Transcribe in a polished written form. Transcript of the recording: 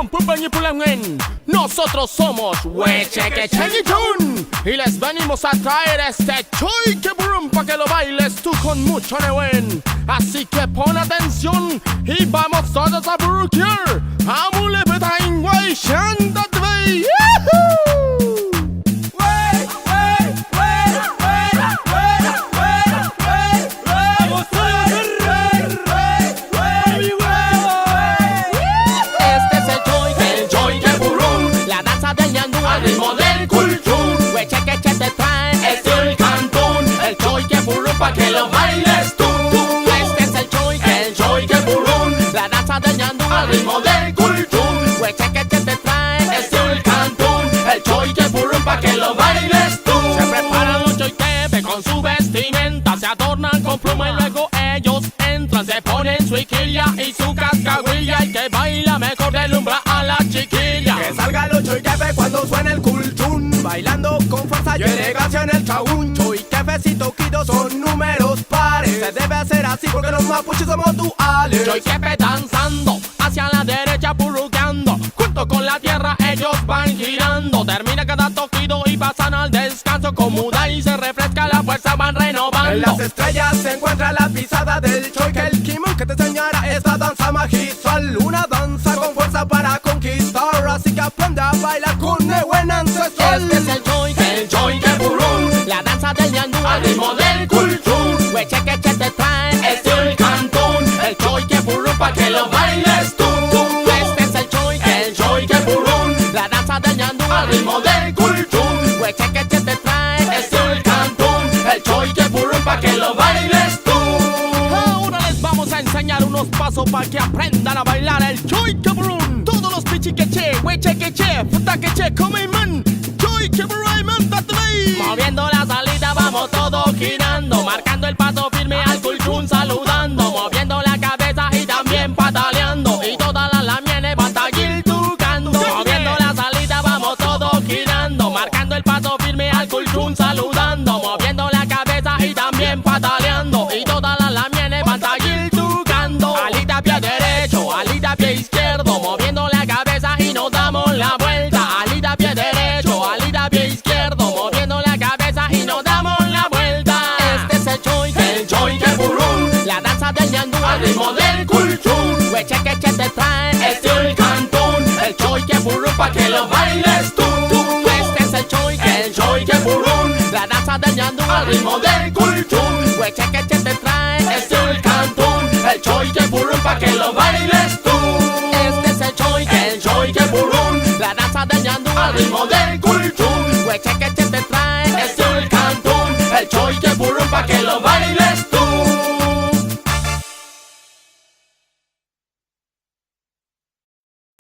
pum pum bang y pulangen. Nosotros somos Wecheque Cheng y Chun y les venimos a traer este Choy que Burum pa' que lo bailes tú con mucho neuen. Así que pon atención y vamos todos a buruquear. Amule betain way shanda tvei. Al ritmo del culchún, Wecheque Che te trae, este es el cantón, el Choy que Burum pa' que lo bailes tú. Este es el Choy que Burum, la danza del ñandú. Al ritmo del culchún, Wecheque Che te trae, este es el cantón, el Choy que Burum pa' que lo bailes tú. Se preparan los choyquepe con su vestimenta, se adornan con pluma y luego ellos entran, se ponen su iquilla y su cascahuilla, y que baila mejor deslumbra a la chiquilla. Que salga los choyquepe cuando suene el culchún, bailando con fuerza y elegancia en el chaún. Choyquepes y toquidos son números pares, se debe hacer así porque los mapuches somos duales. Choyquepe danzando hacia la derecha burruqueando, junto con la tierra ellos van girando. Termina cada toquido y pasan al descanso, con muda y se refresca la fuerza van renovando. En las estrellas se encuentra la pisada del Choy, que el Kimon que te enseñará esta danza magistral. Una danza con fuerza para conquistar, así que aprende a bailar con buen ancestral. Este es el Choy que Burum, la danza del ñandú. Al ritmo del culchún, Wecheque Che te trae, este es el cantón, el Choy que Burum pa' que lo bailes tú. Este es el Choy que Burum, la danza del ñandú. Al ritmo del culchún, Wecheque Che te trae, este es el cantón, el Choy que Burum pa' que lo bailes tú. Ahora les vamos a enseñar unos pasos para que aprendan a bailar el Choy que Burum. Todos los pichiqueche, Wechequeche, futaqueche, come man, Choy que Burum, man, tatley. Moviendo la salida vamos todos girando, marcando el paso firme al culchún saludando, moviendo la cabeza y también pataleando, y todas las lamienes van a ir tocando. Moviendo la salida vamos todos girando, marcando el paso firme al culchún saludando, moviendo la cabeza y también pataleando, y todas las lamienes van a ir tocando. Alita pie derecho, alita pie izquierdo, moviendo la cabeza y nos damos la vuelta. Alita pie derecho, alita pie izquierdo, moviendo la cabeza y nos damos la vuelta. Este es el Choy que Burum, la danza del ñandú. Al ritmo del culchún, Wecheque Che te trae, este es el cantón, el Choy que Burum pa' que lo bailes tú. Este es el Choy que Burum, la danza del ñandú. Al ritmo del culchún, Wecheque Che te trae, este es el cantón, el Choy que Burum pa' que lo bailes tú. Este es el Choy que Burum, la danza del ñandú. Al ritmo del culchún, Wecheque Che te trae, este es